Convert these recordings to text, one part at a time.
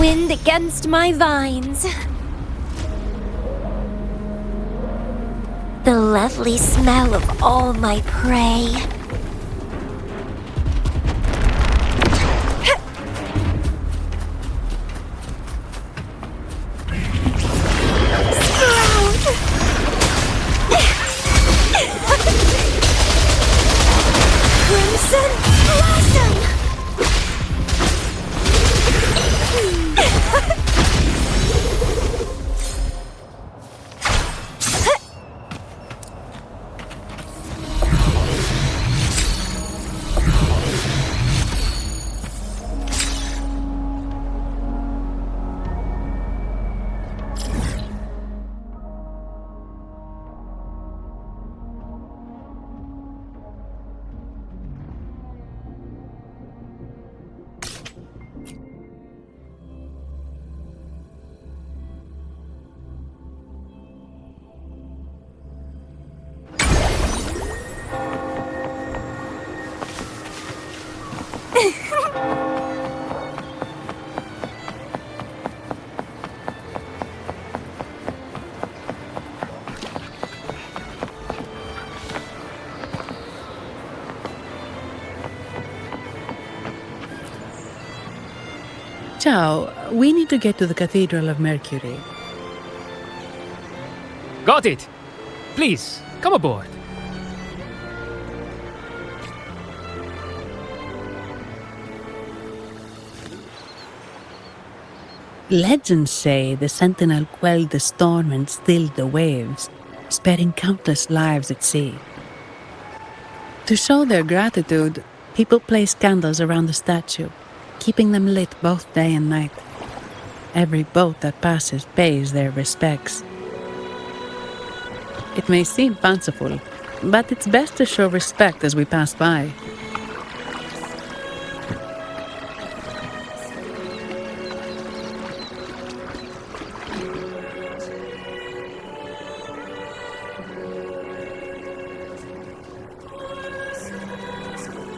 wind against my vines. The lovely smell of all my prey. Crimson Blossom! Ciao, we need to get to the Cathedral of Mercury. Got it! Please, come aboard. Legends say the Sentinel quelled the storm and stilled the waves, sparing countless lives at sea. To show their gratitude, people place candles around the statue, keeping them lit both day and night. Every boat that passes pays their respects. It may seem fanciful, but it's best to show respect as we pass by.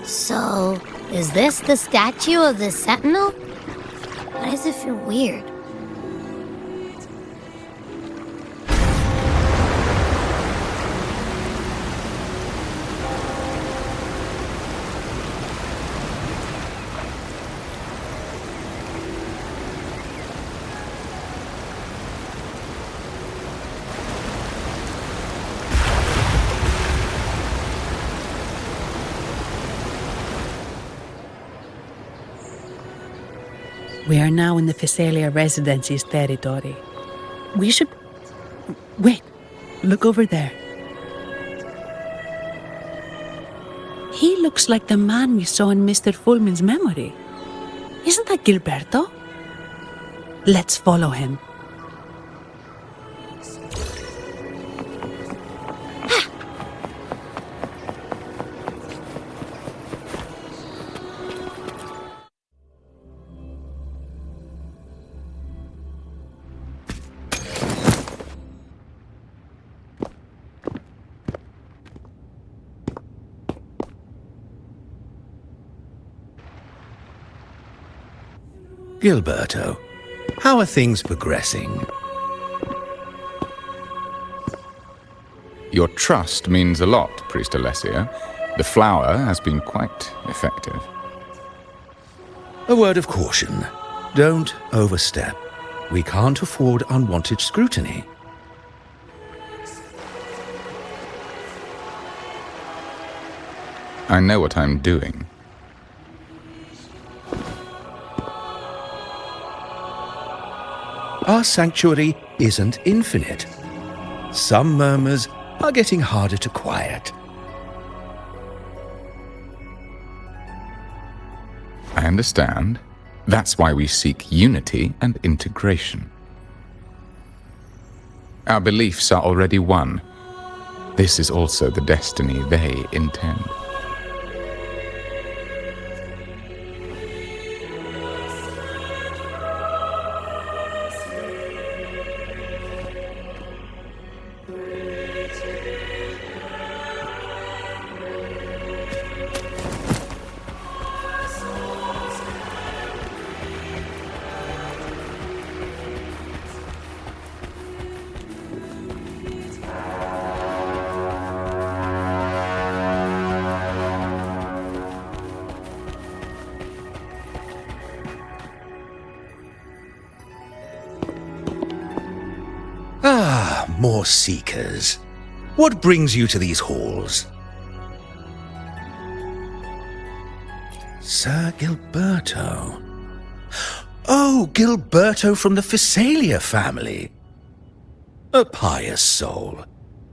So, is this the statue of the Sentinel? Why does it feel weird? We are now in the Physalia Residency's territory. We should... Wait, look over there. He looks like the man we saw in Mr. Fulmin's memory. Isn't that Gilberto? Let's follow him. Gilberto, how are things progressing? Your trust means a lot, Priest Alessio. The flower has been quite effective. A word of caution. Don't overstep. We can't afford unwanted scrutiny. I know what I'm doing. Our sanctuary isn't infinite. Some murmurs are getting harder to quiet. I understand. That's why we seek unity and integration. Our beliefs are already one. This is also the destiny they intend. more seekers. What brings you to these halls? Sir Gilberto. Oh, Gilberto from the Physalia family. A pious soul,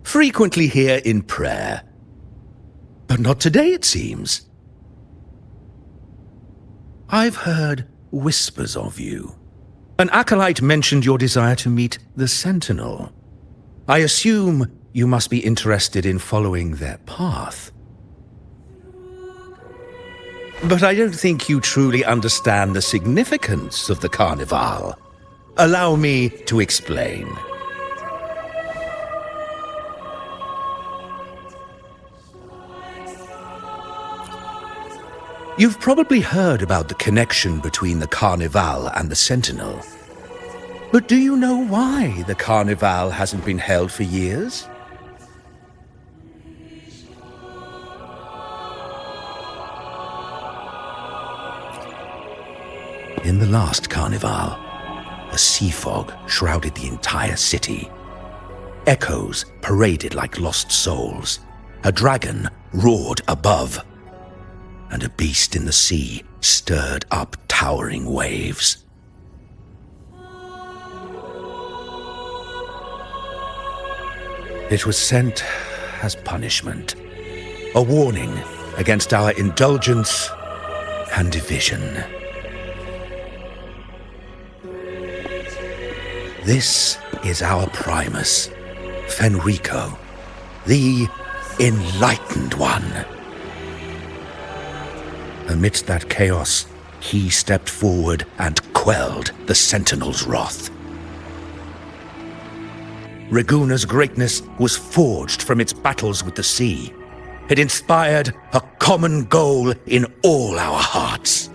frequently here in prayer. But not today, it seems. I've heard whispers of you. An acolyte mentioned your desire to meet the Sentinel. I assume you must be interested in following their path. But I don't think you truly understand the significance of the Carnival. Allow me to explain. You've probably heard about the connection between the Carnival and the Sentinel. But do you know why the Carnival hasn't been held for years? In the last Carnival, a sea fog shrouded the entire city. Echoes paraded like lost souls. A dragon roared above. And a beast in the sea stirred up towering waves. It was sent as punishment, a warning against our indulgence and division. This is our Primus, Fenrico, the Enlightened One. Amidst that chaos, he stepped forward and quelled the Sentinel's wrath. Raguna's greatness was forged from its battles with the sea. It inspired a common goal in all our hearts.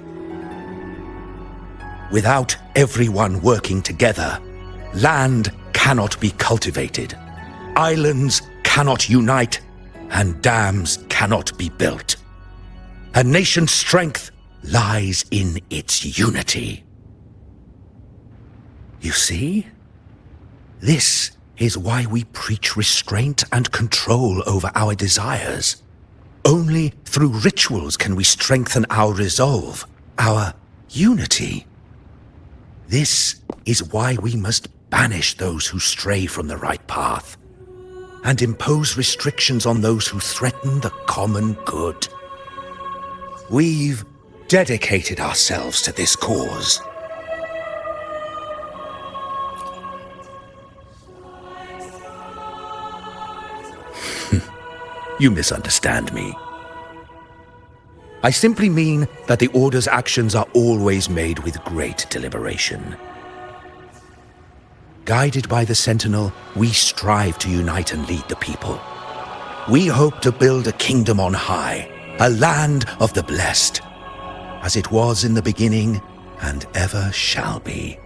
Without everyone working together, land cannot be cultivated, islands cannot unite, and dams cannot be built. A nation's strength lies in its unity. You see? This is why we preach restraint and control over our desires. Only through rituals can we strengthen our resolve, our unity. This is why we must banish those who stray from the right path, and impose restrictions on those who threaten the common good. We've dedicated ourselves to this cause. You misunderstand me. I simply mean that the Order's actions are always made with great deliberation. Guided by the Sentinel, we strive to unite and lead the people. We hope to build a kingdom on high, a land of the blessed, as it was in the beginning and ever shall be.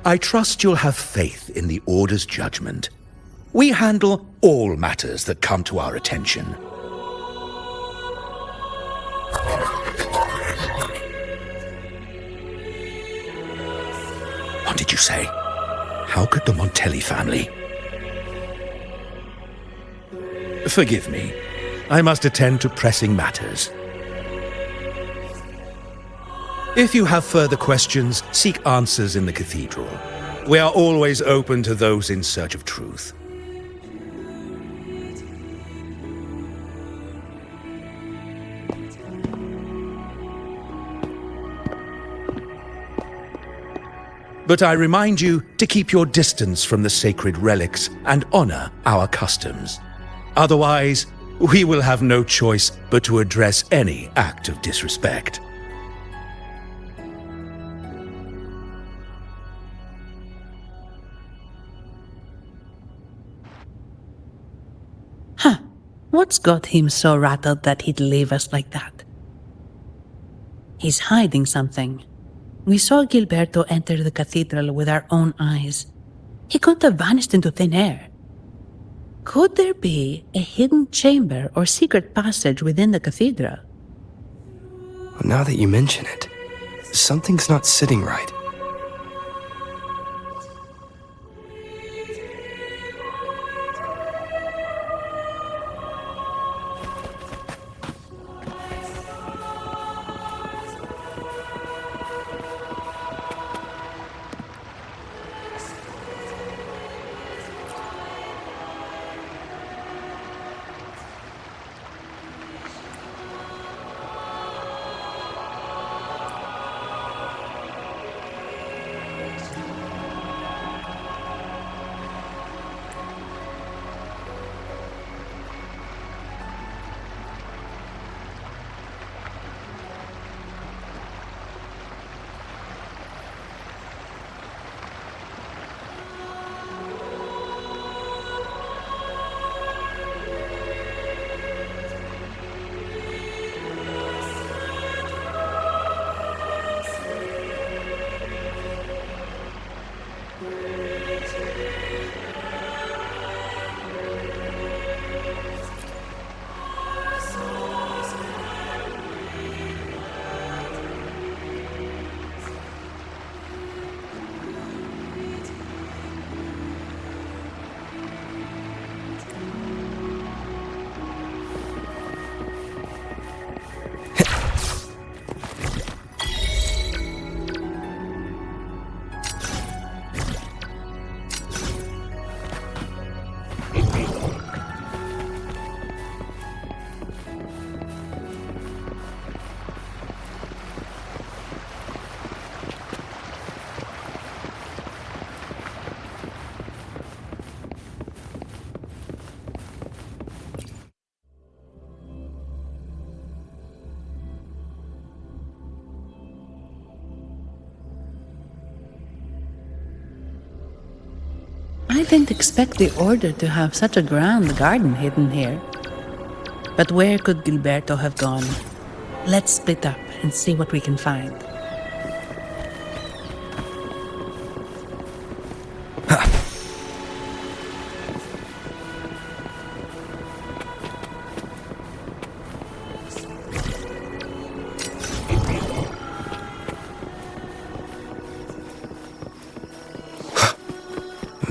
I trust you'll have faith in the Order's judgment. We handle all matters that come to our attention. What did you say? How could the Montelli family? Forgive me. I must attend to pressing matters. If you have further questions, seek answers in the cathedral. We are always open to those in search of truth. But I remind you to keep your distance from the sacred relics and honor our customs. Otherwise, we will have no choice but to address any act of disrespect. Huh. What's got him so rattled that he'd leave us like that? He's hiding something. We saw Gilberto enter the cathedral with our own eyes. He couldn't have vanished into thin air. Could there be a hidden chamber or secret passage within the cathedral? Well, now that you mention it, something's not sitting right. I didn't expect the Order to have such a grand garden hidden here. But where could Gilberto have gone? Let's split up and see what we can find.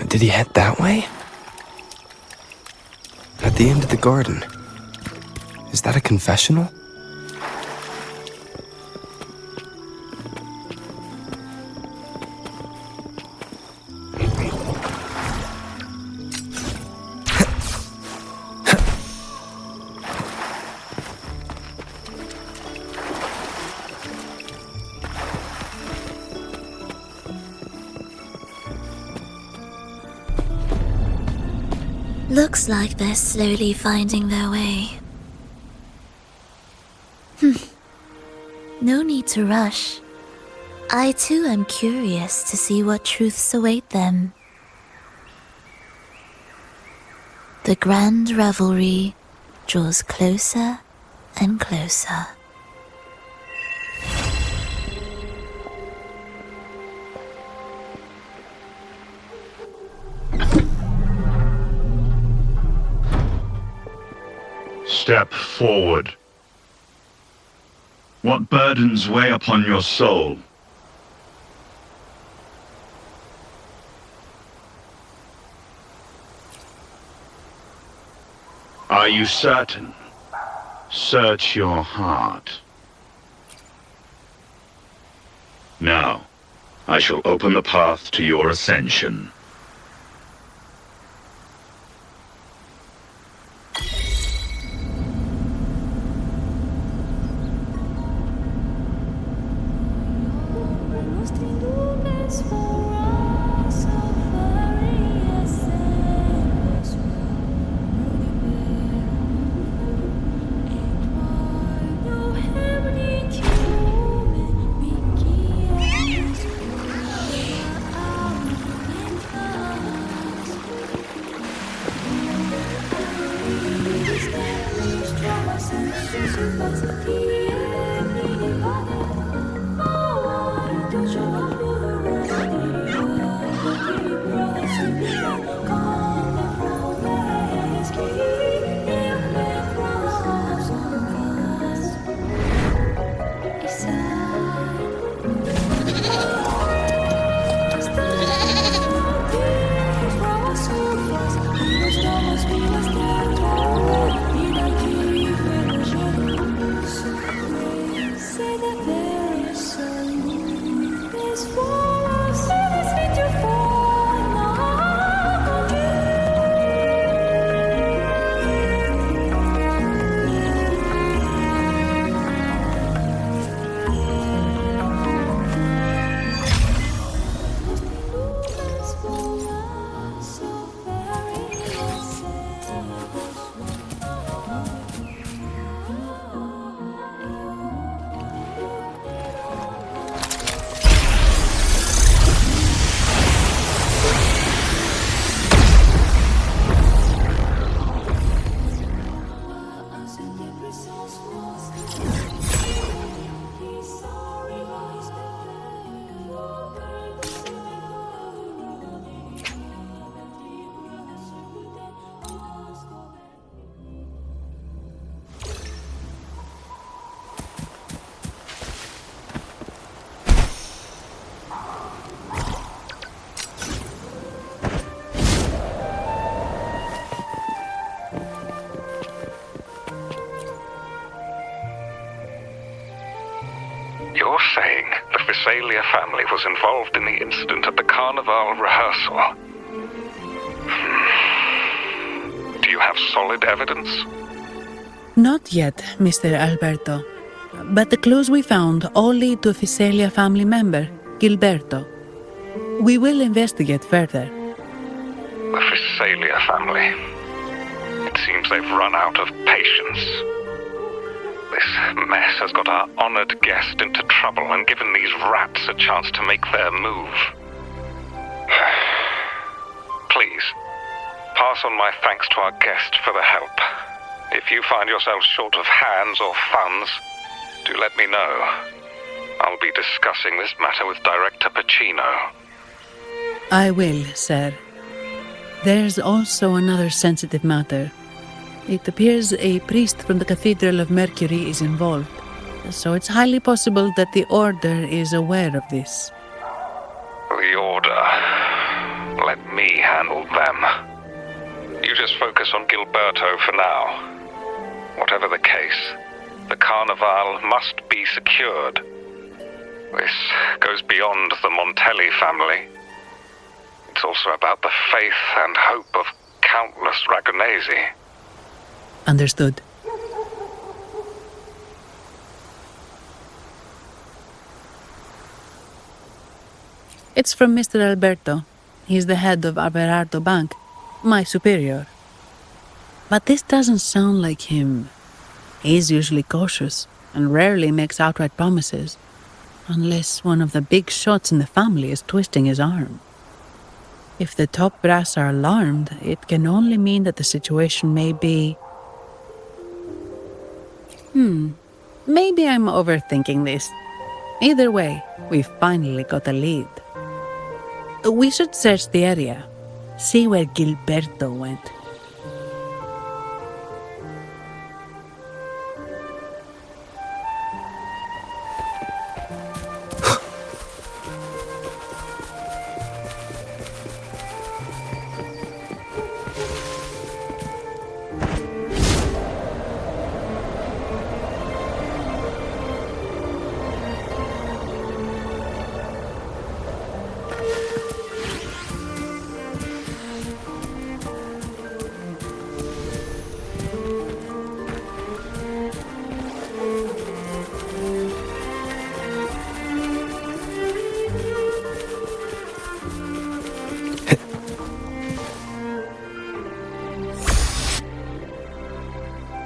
Did he head that way? At the end of the garden. Is that a confessional? Looks like they're slowly finding their way. No need to rush. I too am curious to see what truths await them. The grand revelry draws closer and closer. Step forward. What burdens weigh upon your soul? Are you certain? Search your heart. Now, I shall open the path to your ascension. Physalia family was involved in the incident at the Carnival rehearsal. Do you have solid evidence? Not yet, Mr. Alberto. But the clues we found all lead to a Physalia family member, Gilberto. We will investigate further. The Physalia family. It seems they've run out of patience. This mess has got our honored guest into trouble and given these rats a chance to make their move. Please, pass on my thanks to our guest for the help. If you find yourself short of hands or funds, do let me know. I'll be discussing this matter with Director Pacino. I will, sir. There's also another sensitive matter. It appears a priest from the Cathedral of Mercury is involved, so it's highly possible that the Order is aware of this. The Order. Let me handle them. You just focus on Gilberto for now. Whatever the case, the Carnival must be secured. This goes beyond the Montelli family. It's also about the faith and hope of countless Ragonesi. Understood. It's from Mr. Alberto. He's the head of Averardo Bank, my superior. But this doesn't sound like him. He's usually cautious and rarely makes outright promises, unless one of the big shots in the family is twisting his arm. If the top brass are alarmed, it can only mean that the situation may be... Maybe I'm overthinking this. Either way, we've finally got a lead. We should search the area, see where Gilberto went.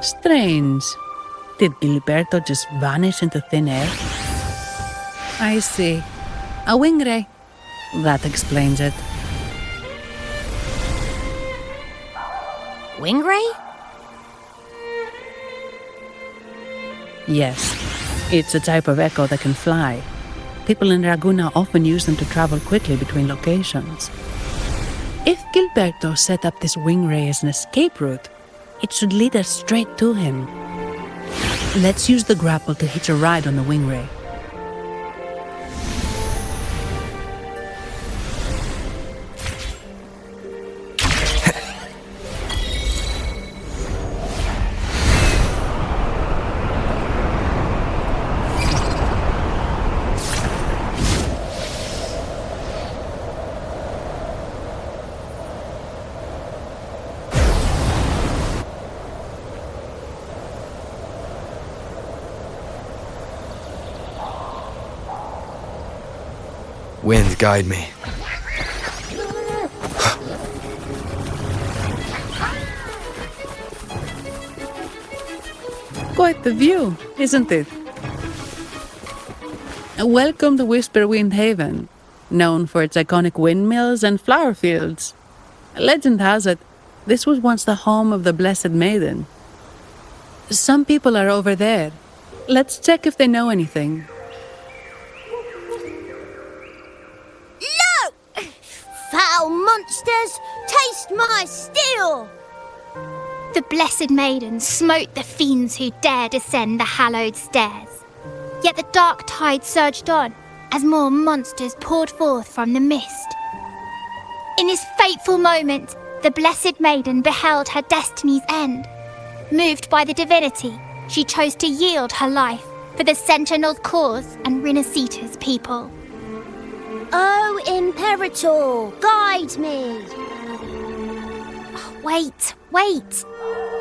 Strange. Did Gilberto just vanish into thin air? I see. A wing ray. That explains it. Wing ray? Yes. It's a type of echo that can fly. People in Raguna often use them to travel quickly between locations. If Gilberto set up this wing ray as an escape route, it should lead us straight to him. Let's use the grapple to hitch a ride on the wing ray. Wind, guide me. Quite the view, isn't it? Welcome to Whisperwind Haven, known for its iconic windmills and flower fields. Legend has it, this was once the home of the Blessed Maiden. Some people are over there. Let's check if they know anything. Foul monsters, taste my steel! The Blessed Maiden smote the fiends who dare descend the hallowed stairs. Yet the dark tide surged on as more monsters poured forth from the mist. In this fateful moment, the Blessed Maiden beheld her destiny's end. Moved by the divinity, she chose to yield her life for the Sentinel's cause and Rinasita's people. Oh, Imperator, guide me. Wait.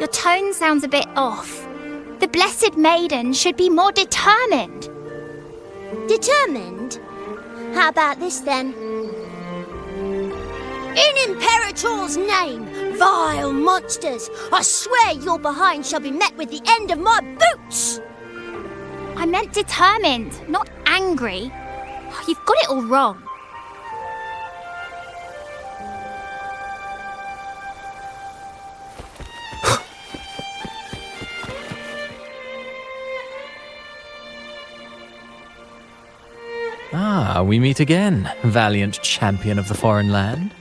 Your tone sounds a bit off. The Blessed Maiden should be more determined. Determined? How about this then? In Imperator's name, vile monsters, I swear your behind shall be met with the end of my boots! I meant determined, not angry. You've got it all wrong. Ah, we meet again, valiant champion of the foreign land.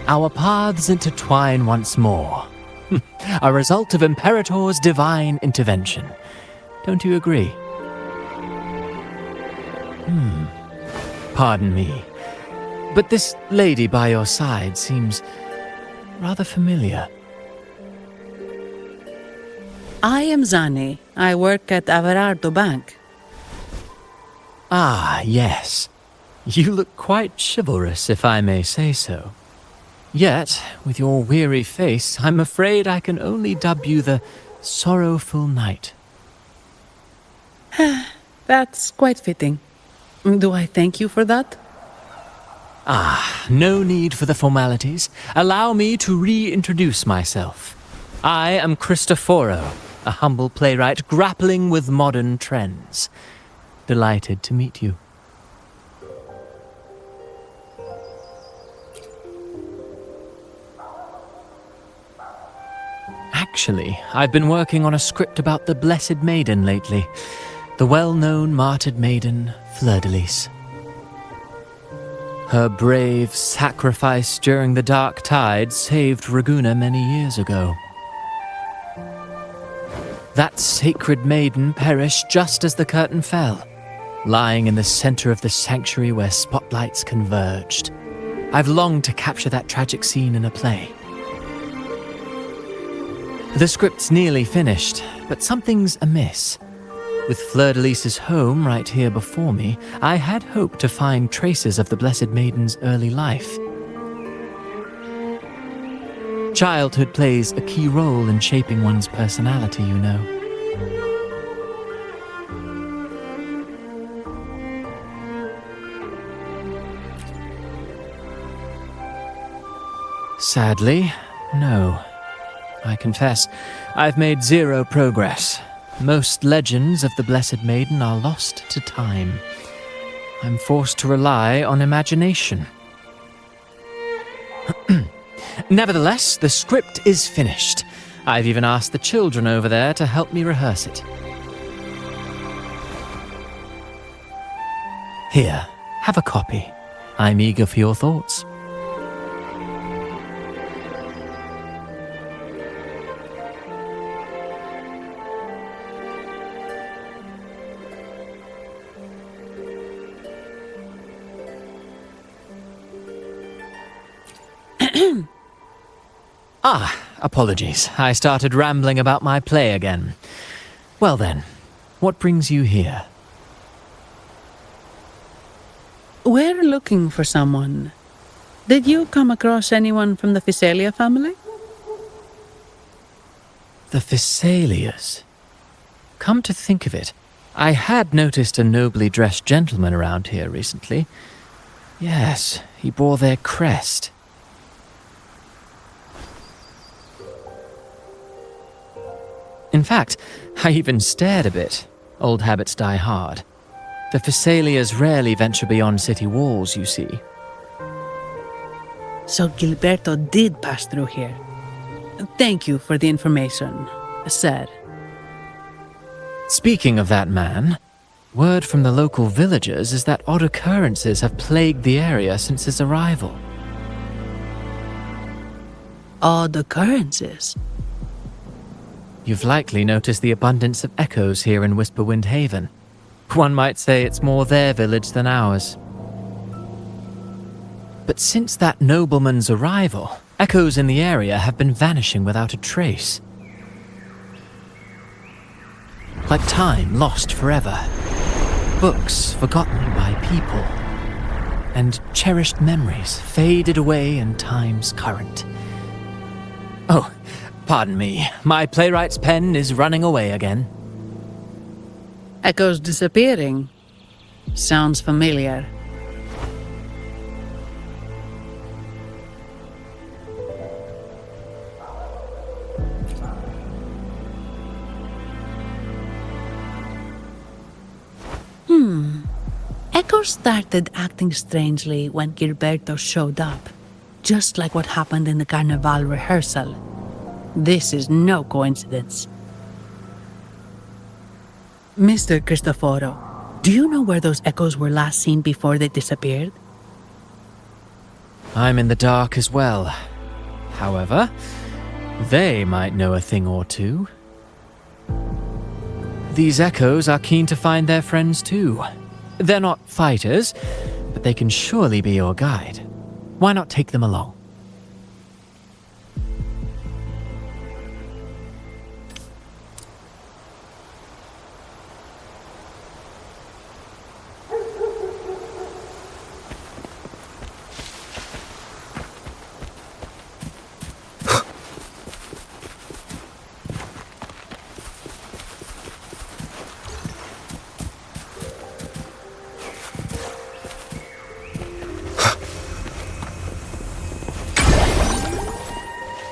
Our paths intertwine once more. A result of Imperator's divine intervention. Don't you agree? Pardon me, but this lady by your side seems rather familiar. I am Zani. I work at Averardo Bank. Ah, yes. You look quite chivalrous, if I may say so. Yet, with your weary face, I'm afraid I can only dub you the Sorrowful Knight. That's quite fitting. Do I thank you for that? Ah, no need for the formalities. Allow me to reintroduce myself. I am Cristoforo, a humble playwright grappling with modern trends. Delighted to meet you. Actually, I've been working on a script about the Blessed Maiden lately. The well-known martyred maiden, Fleur-de-Lis. Her brave sacrifice during the Dark Tide saved Raguna many years ago. That sacred maiden perished just as the curtain fell, lying in the center of the sanctuary where spotlights converged. I've longed to capture that tragic scene in a play. The script's nearly finished, but something's amiss. With Fleur-de-Lis's home right here before me, I had hoped to find traces of the Blessed Maiden's early life. Childhood plays a key role in shaping one's personality, you know. Sadly, no. I confess, I've made zero progress. Most legends of the Blessed Maiden are lost to time. I'm forced to rely on imagination. Nevertheless, the script is finished. I've even asked the children over there to help me rehearse it. Here, have a copy. I'm eager for your thoughts. Apologies. I started rambling about my play again. Well then, what brings you here? We're looking for someone. Did you come across anyone from the Physalia family? The Physalias? Come to think of it, I had noticed a nobly dressed gentleman around here recently. Yes, he bore their crest. In fact, I even stared a bit. Old habits die hard. The Physalias rarely venture beyond city walls, you see. So Gilberto did pass through here. Thank you for the information, sir. Speaking of that man, word from the local villagers is that odd occurrences have plagued the area since his arrival. Odd occurrences? You've likely noticed the abundance of echoes here in Whisperwind Haven. One might say it's more their village than ours. But since that nobleman's arrival, echoes in the area have been vanishing without a trace. Like time lost forever. books forgotten by people, and cherished memories faded away in time's current. Oh, pardon me, my playwright's pen is running away again. Echoes disappearing. Sounds familiar. Echoes started acting strangely when Gilberto showed up, just like what happened in the Carnival rehearsal. This is no coincidence. Mr. Cristoforo, do you know where those echoes were last seen before they disappeared? I'm in the dark as well. However, they might know a thing or two. These echoes are keen to find their friends too. They're not fighters, but they can surely be your guide. Why not take them along?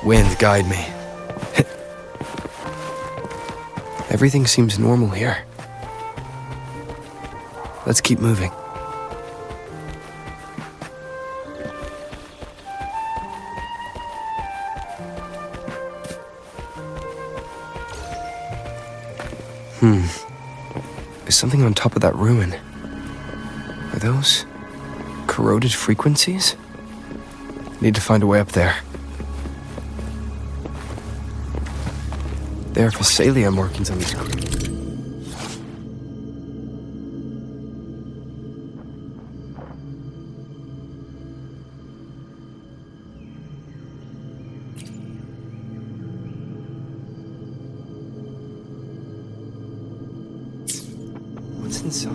Wind, guide me. Everything seems normal here. Let's keep moving. There's something on top of that ruin. Are those corroded frequencies? Need to find a way up there. There are Physalia markings on these. What's inside?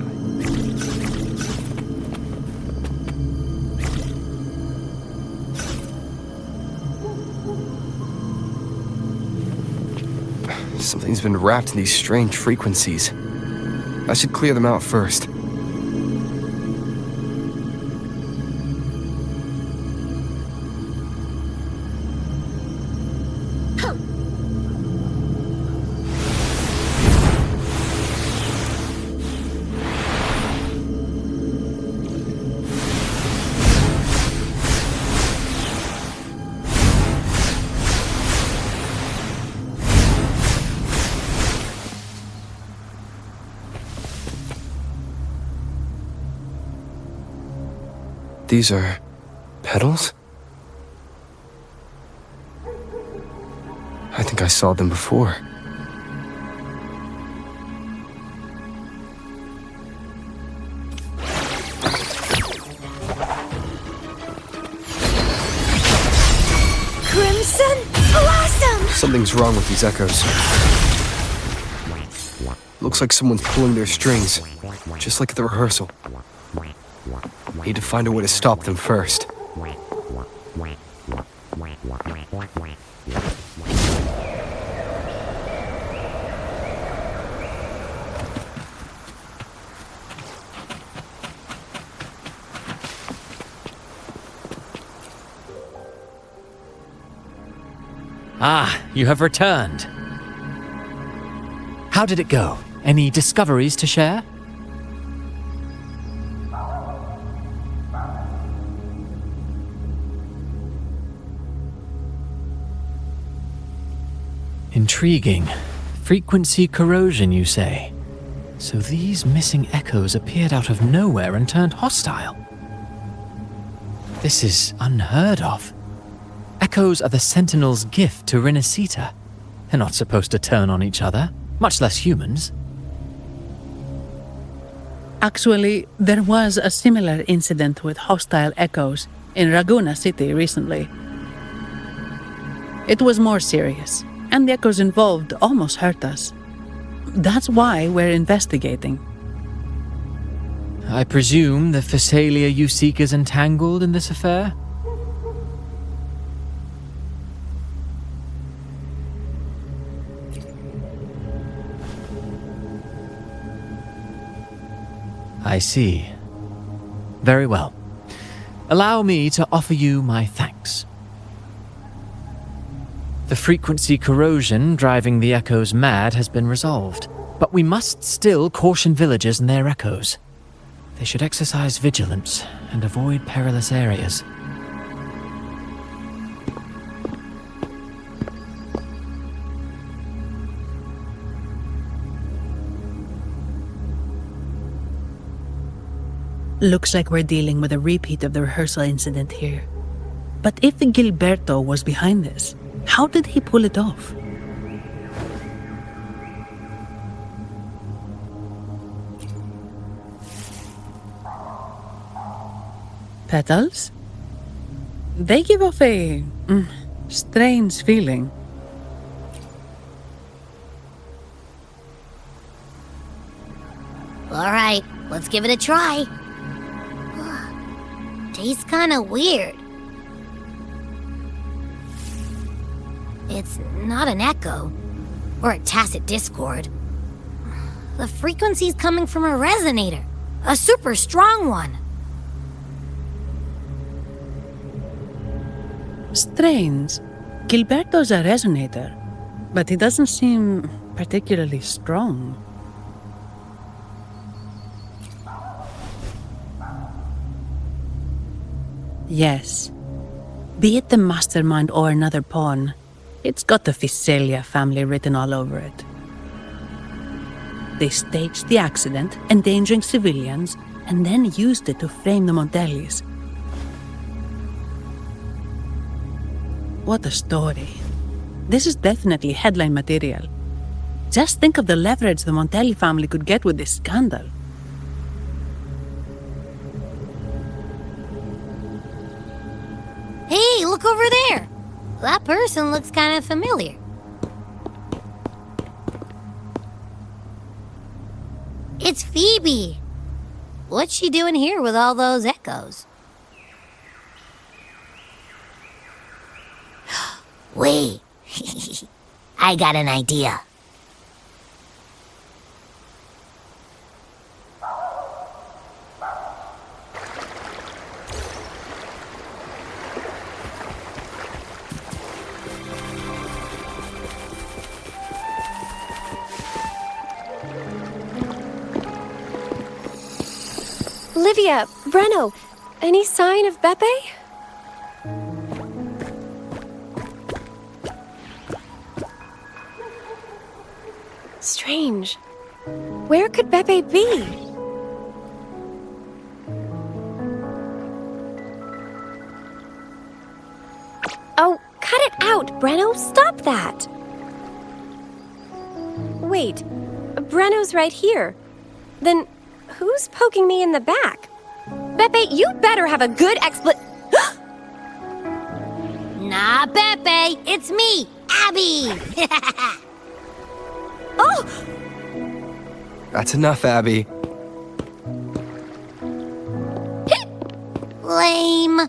Something's been wrapped in these strange frequencies. I should clear them out first. These are petals? I think I saw them before. Crimson Blossom! Something's wrong with these echoes. Looks like someone's pulling their strings, just like at the rehearsal. Need to find a way to stop them first. Ah, you have returned. How did it go? Any discoveries to share? Intriguing. Frequency corrosion, you say? So these missing echoes appeared out of nowhere and turned hostile. This is unheard of. Echoes are the Sentinel's gift to Renacita. They're not supposed to turn on each other, much less humans. Actually, there was a similar incident with hostile echoes in Raguna City recently. It was more serious, and the echoes involved almost hurt us. That's why we're investigating. I presume the Phasalia you seek is entangled in this affair? I see. Very well. Allow me to offer you my thanks. The frequency corrosion driving the echoes mad has been resolved, but we must still caution villagers and their echoes. They should exercise vigilance and avoid perilous areas. Looks like we're dealing with a repeat of the rehearsal incident here. But if Gilberto was behind this, how did he pull it off? Petals? They give off a strange feeling. All right, let's give it a try. Tastes kind of weird. It's not an echo or a tacit discord. The frequency's coming from a resonator, a super strong one. Strange. Gilberto's a resonator, but he doesn't seem particularly strong. Yes. Be it the mastermind or another pawn, it's got the Phasalia family written all over it. They staged the accident, endangering civilians, and then used it to frame the Montellis. What a story. This is definitely headline material. Just think of the leverage the Montelli family could get with this scandal. Hey, look over there. That person looks kind of familiar. It's Phoebe. What's she doing here with all those echoes? Wait. I got an idea. Olivia, Breno, any sign of Beppe? Strange. Where could Beppe be? Oh, cut it out, Breno! Stop that! Wait, Breno's right here. Then who's poking me in the back? Beppe, you better have a good Nah, Beppe, it's me, Abby! Oh! That's enough, Abby. Lame.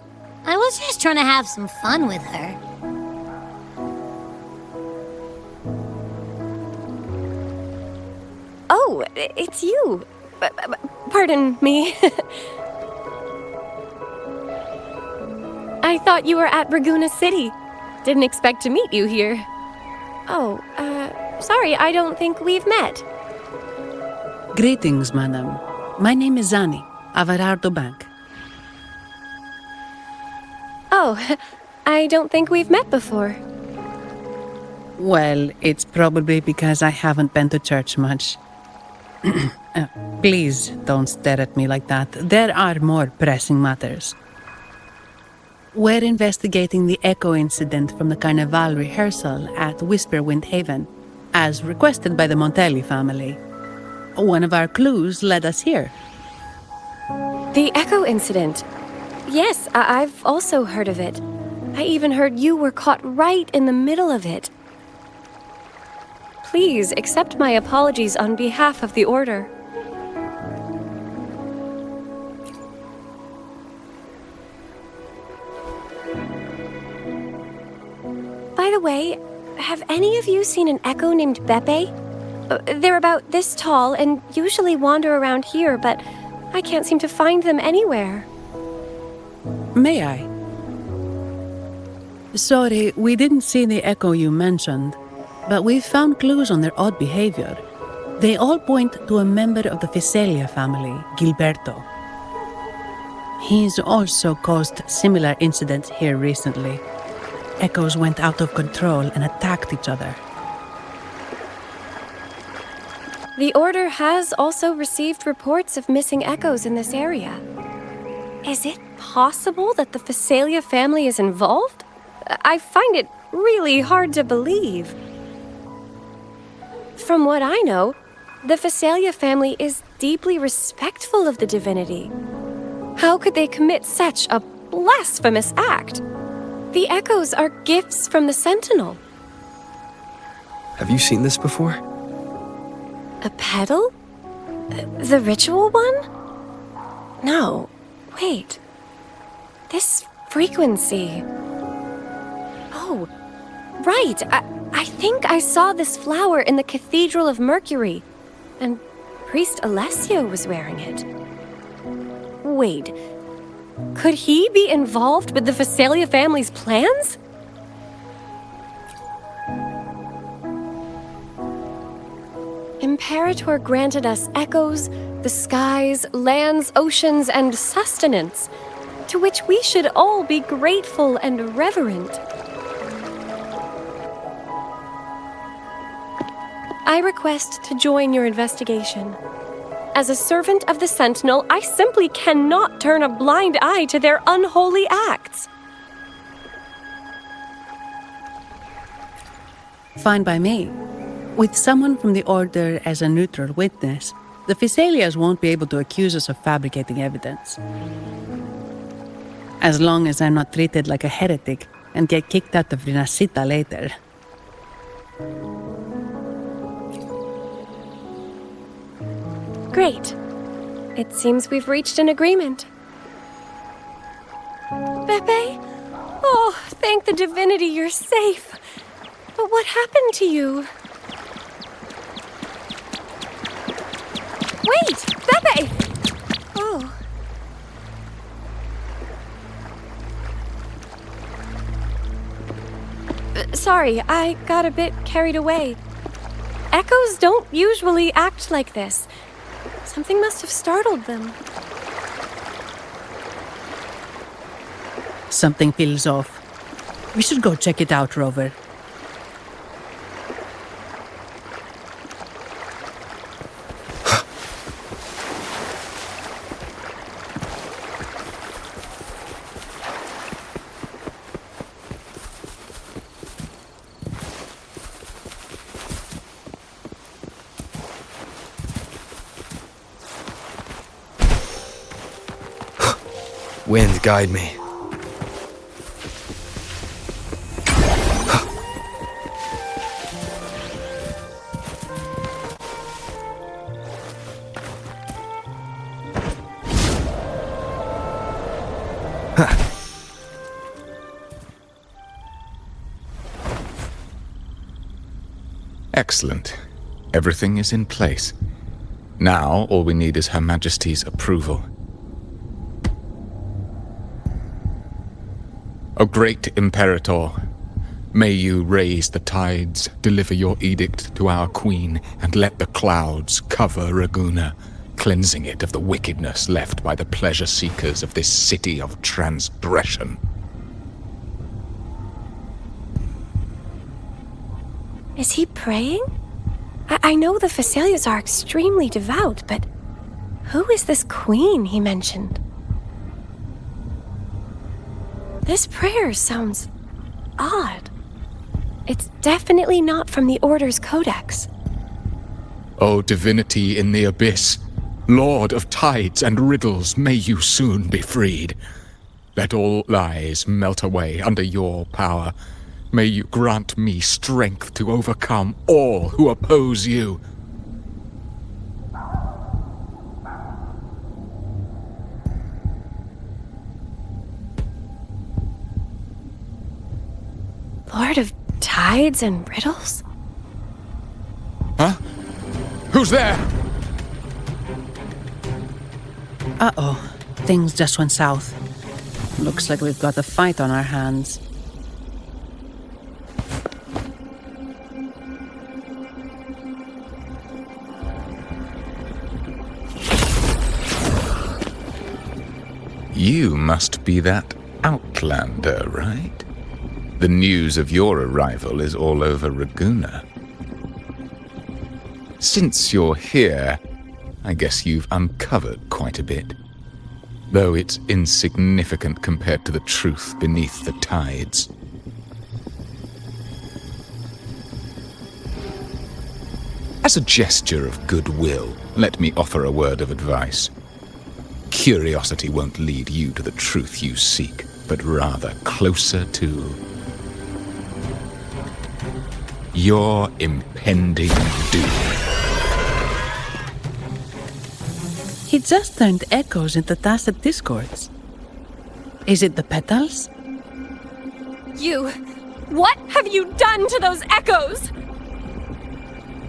I was just trying to have some fun with her. Oh, it's you. Pardon me. I thought you were at Raguna City. Didn't expect to meet you here. Oh, sorry, I don't think we've met. Greetings, madam. My name is Zani, Averardo Bank. Oh, I don't think we've met before. Well, it's probably because I haven't been to church much. Please don't stare at me like that. There are more pressing matters. We're investigating the echo incident from the Carnival rehearsal at Whisperwind Haven, as requested by the Montelli family. One of our clues led us here. The echo incident. Yes, I've also heard of it. I even heard you were caught right in the middle of it. Please accept my apologies on behalf of the Order. the way, have any of you seen an echo named Beppe? They're about this tall and usually wander around here, but I can't seem to find them anywhere. May I? Sorry, we didn't see the echo you mentioned, but we've found clues on their odd behavior. They all point to a member of the Physalia family, Gilberto. He's also caused similar incidents here recently. Echoes went out of control and attacked each other. The Order has also received reports of missing echoes in this area. Is it possible that the Physalia family is involved? I find it really hard to believe. From what I know, the Physalia family is deeply respectful of the divinity. How could they commit such a blasphemous act? The echoes are gifts from the Sentinel. Have you seen this before? A pedal? The ritual one? No, wait. This frequency. Oh, right. I think I saw this flower in the Cathedral of Mercury, and Priest Alessio was wearing it. Wait, could he be involved with the Physalia family's plans? Imperator granted us echoes, the skies, lands, oceans, and sustenance, to which we should all be grateful and reverent. I request to join your investigation. As a servant of the Sentinel, I simply cannot turn a blind eye to their unholy acts. Fine by me. With someone from the Order as a neutral witness, the Physalias won't be able to accuse us of fabricating evidence. As long as I'm not treated like a heretic and get kicked out of Rinascita later. Great. It seems we've reached an agreement. Beppe? Oh, thank the divinity you're safe. But what happened to you? Wait! Beppe! Oh. Sorry, I got a bit carried away. Echoes don't usually act like this. Something must have startled them. Something feels off. We should go check it out, Rover. Wind, guide me. Excellent. Everything is in place. Now, all we need is Her Majesty's approval. O great Imperator, may you raise the tides, deliver your edict to our queen, and let the clouds cover Raguna, cleansing it of the wickedness left by the pleasure-seekers of this city of transgression. Is he praying? I know the Physalias are extremely devout, but who is this queen he mentioned? This prayer sounds odd. It's definitely not from the Order's codex. O divinity in the abyss, Lord of tides and riddles, may you soon be freed. Let all lies melt away under your power. May you grant me strength to overcome all who oppose you. Lord of Tides and riddles? Huh? Who's there? Uh-oh. Things just went south. Looks like we've got a fight on our hands. You must be that outlander, right? The news of your arrival is all over Raguna. Since you're here, I guess you've uncovered quite a bit. Though it's insignificant compared to the truth beneath the tides. As a gesture of goodwill, let me offer a word of advice. Curiosity won't lead you to the truth you seek, but rather closer to your impending doom. He just turned echoes into tacit discords. Is it the petals? What have you done to those echoes?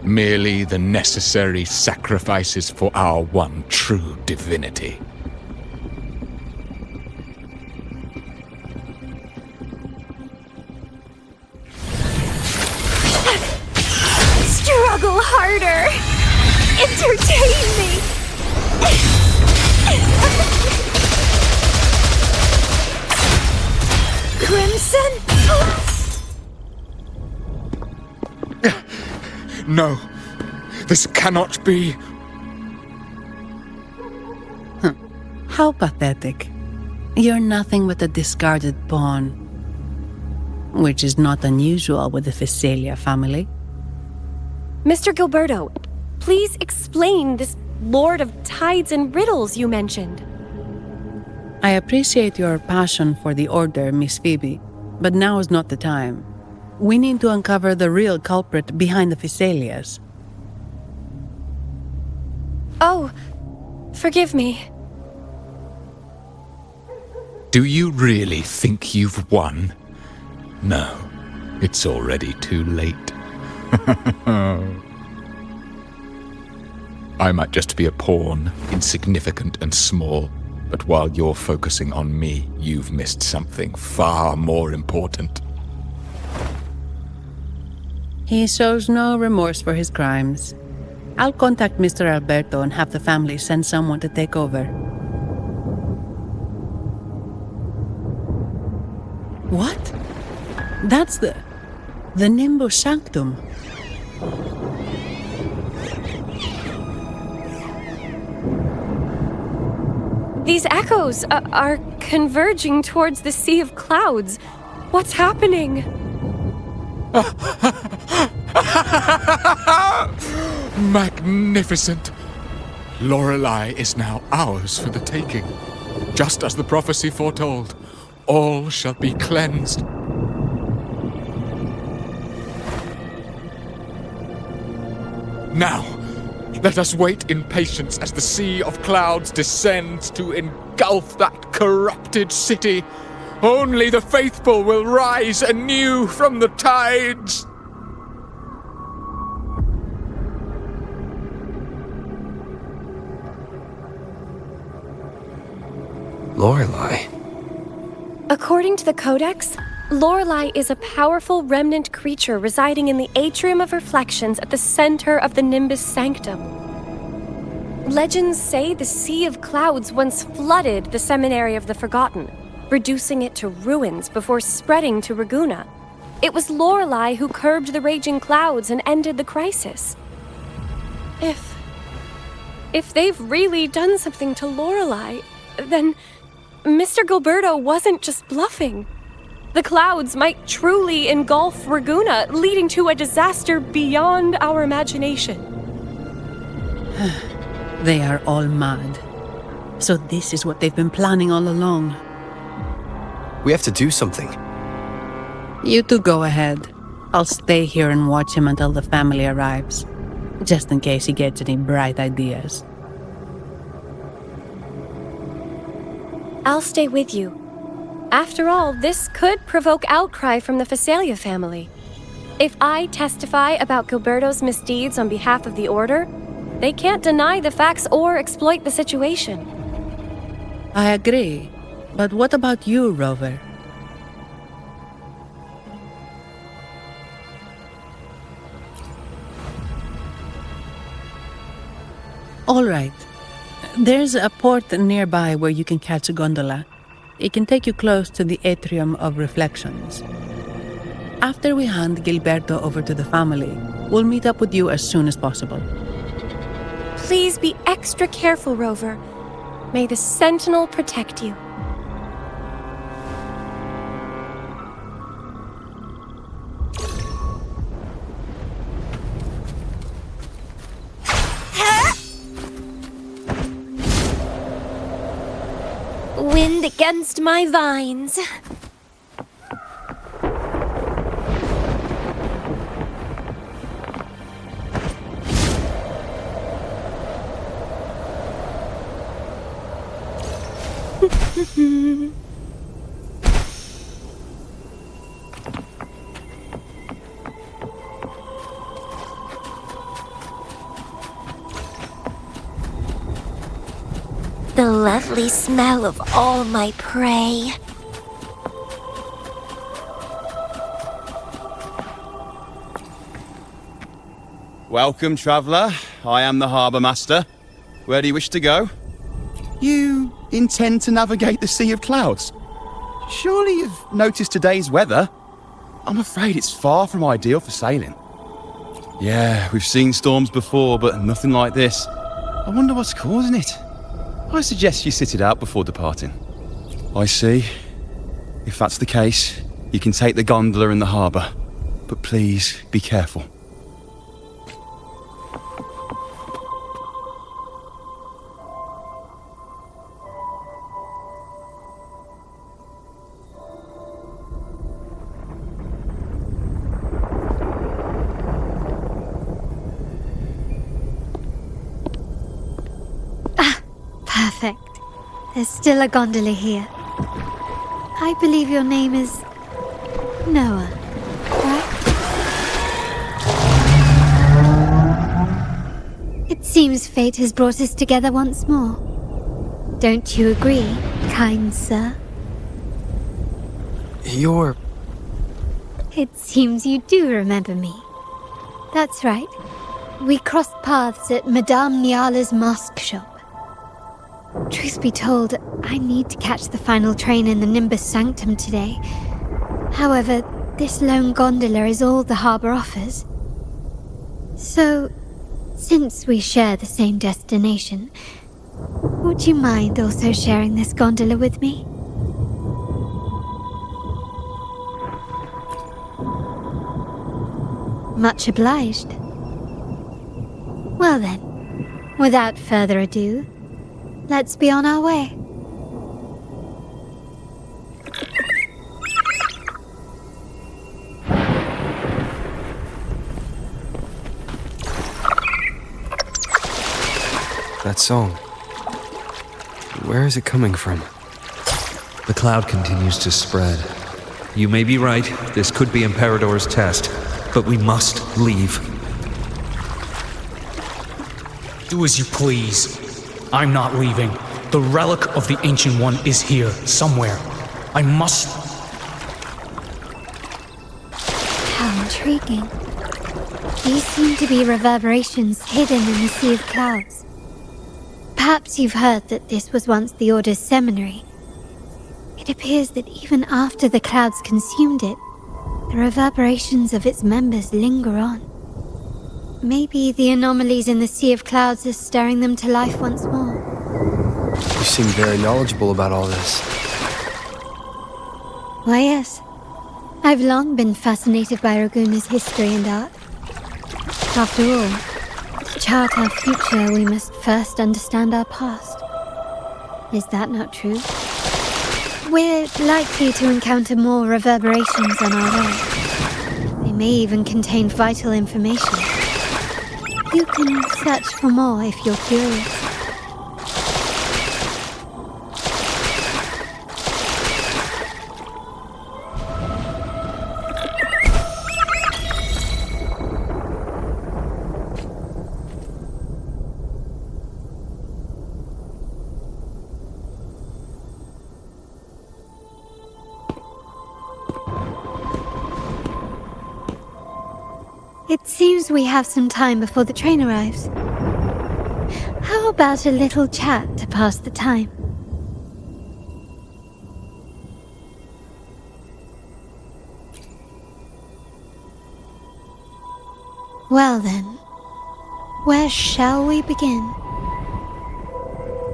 Merely the necessary sacrifices for our one true divinity. Struggle harder! Entertain me! Crimson? No, this cannot be. How pathetic. You're nothing but a discarded pawn. Which is not unusual with the Phasalia family. Mr. Gilberto, please explain this Lord of Tides and Riddles you mentioned. I appreciate your passion for the Order, Miss Phoebe, but now is not the time. We need to uncover the real culprit behind the Phasalias. Oh, forgive me. Do you really think you've won? No, it's already too late. I might just be a pawn, insignificant and small, but while you're focusing on me, you've missed something far more important. He shows no remorse for his crimes. I'll contact Mr. Alberto and have the family send someone to take over. What? That's the Nimbus Sanctum. These echoes are converging towards the Sea of Clouds. What's happening? Magnificent! Lorelei is now ours for the taking. Just as the prophecy foretold, all shall be cleansed. Now, let us wait in patience as the Sea of Clouds descends to engulf that corrupted city. Only the faithful will rise anew from the tides. Lorelei. According to the Codex, Lorelei is a powerful remnant creature residing in the Atrium of Reflections at the center of the Nimbus Sanctum. Legends say the Sea of Clouds once flooded the Seminary of the Forgotten, reducing it to ruins before spreading to Raguna. It was Lorelei who curbed the raging clouds and ended the crisis. If they've really done something to Lorelei, then Mr. Gilberto wasn't just bluffing. The clouds might truly engulf Raguna, leading to a disaster beyond our imagination. They are all mad. So this is what they've been planning all along. We have to do something. You two go ahead. I'll stay here and watch him until the family arrives, just in case he gets any bright ideas. I'll stay with you. After all, this could provoke outcry from the Phasalia family. If I testify about Gilberto's misdeeds on behalf of the Order, they can't deny the facts or exploit the situation. I agree. But what about you, Rover? All right. There's a port nearby where you can catch a gondola. It can take you close to the Atrium of Reflections. After we hand Gilberto over to the family, we'll meet up with you as soon as possible. Please be extra careful, Rover. May the Sentinel protect you. Wind against my vines. The lovely smell of all my prey. Welcome, traveller. I am the Harbour Master. Where do you wish to go? You intend to navigate the Sea of Clouds? Surely you've noticed today's weather? I'm afraid it's far from ideal for sailing. Yeah, we've seen storms before, but nothing like this. I wonder what's causing it. I suggest you sit it out before departing. I see. If that's the case, you can take the gondola in the harbour. But please, be careful. Perfect. There's still a gondola here. I believe your name is Noah, right? It seems fate has brought us together once more. Don't you agree, kind sir? You're... It seems you do remember me. That's right. We crossed paths at Madame Niala's mask shop. Truth be told, I need to catch the final train in the Nimbus Sanctum today. However, this lone gondola is all the harbour offers. So, since we share the same destination, would you mind also sharing this gondola with me? Much obliged. Well then, without further ado, let's be on our way. That song. Where is it coming from? The cloud continues to spread. You may be right, this could be Imperador's test, but we must leave. Do as you please. I'm not leaving. The relic of the Ancient One is here, somewhere. I must... How intriguing. These seem to be reverberations hidden in the Sea of Clouds. Perhaps you've heard that this was once the Order's seminary. It appears that even after the clouds consumed it, the reverberations of its members linger on. Maybe the anomalies in the Sea of Clouds are stirring them to life once more. You seem very knowledgeable about all this. Why, yes. I've long been fascinated by Raguna's history and art. After all, to chart our future, we must first understand our past. Is that not true? We're likely to encounter more reverberations on our way. They may even contain vital information. You can search for more if you're curious. It seems we have some time before the train arrives. How about a little chat to pass the time? Well then, where shall we begin?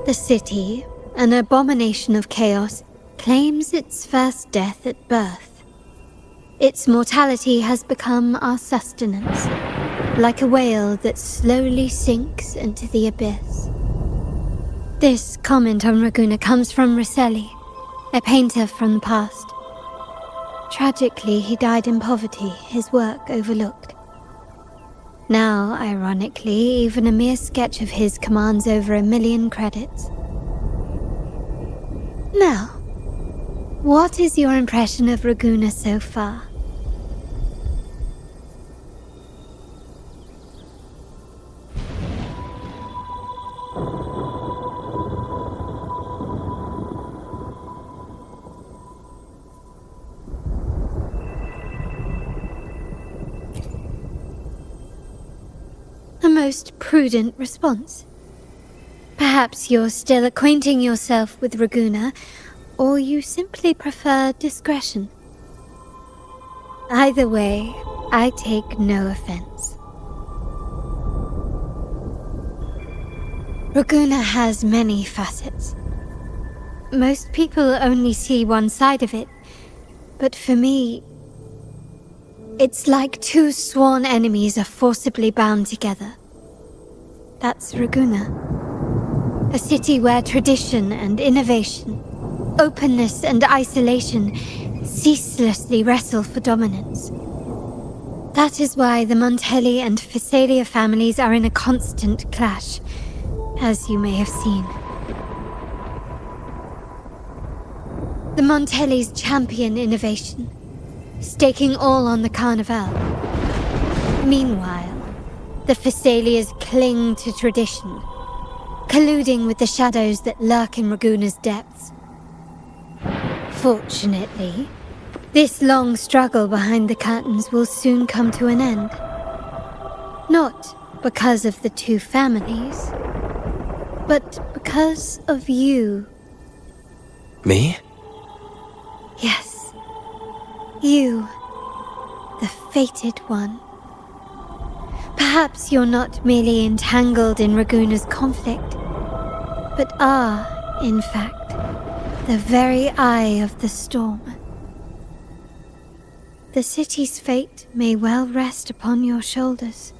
The city, an abomination of chaos, claims its first death at birth. Its mortality has become our sustenance, like a whale that slowly sinks into the abyss. This comment on Raguna comes from Rosselli, a painter from the past. Tragically, he died in poverty, his work overlooked. Now, ironically, even a mere sketch of his commands over 1 million credits. Now, what is your impression of Raguna so far? A most prudent response. Perhaps you're still acquainting yourself with Raguna, or you simply prefer discretion. Either way, I take no offense. Raguna has many facets. Most people only see one side of it, but for me, it's like two sworn enemies are forcibly bound together. That's Raguna. A city where tradition and innovation, openness and isolation ceaselessly wrestle for dominance. That is why the Montelli and Phasalia families are in a constant clash, as you may have seen. The Montellis champion innovation, staking all on the Carnival. Meanwhile, the Phasalias cling to tradition, colluding with the shadows that lurk in Raguna's depths. Fortunately, this long struggle behind the curtains will soon come to an end. Not because of the two families, but because of you. Me? Yes. You, the fated one. Perhaps you're not merely entangled in Raguna's conflict, but are, in fact, the very eye of the storm. The city's fate may well rest upon your shoulders.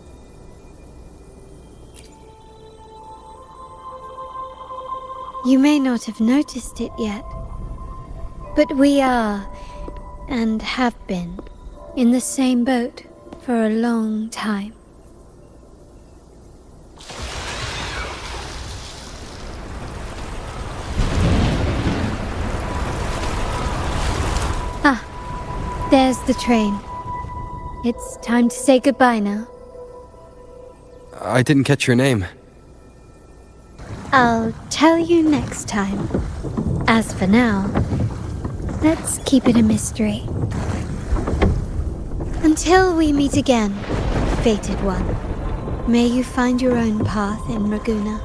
You may not have noticed it yet, but we are, and have been, in the same boat for a long time. Ah, there's the train. It's time to say goodbye now. I didn't catch your name. I'll tell you next time. As for now, let's keep it a mystery. Until we meet again, fated one, may you find your own path in Raguna.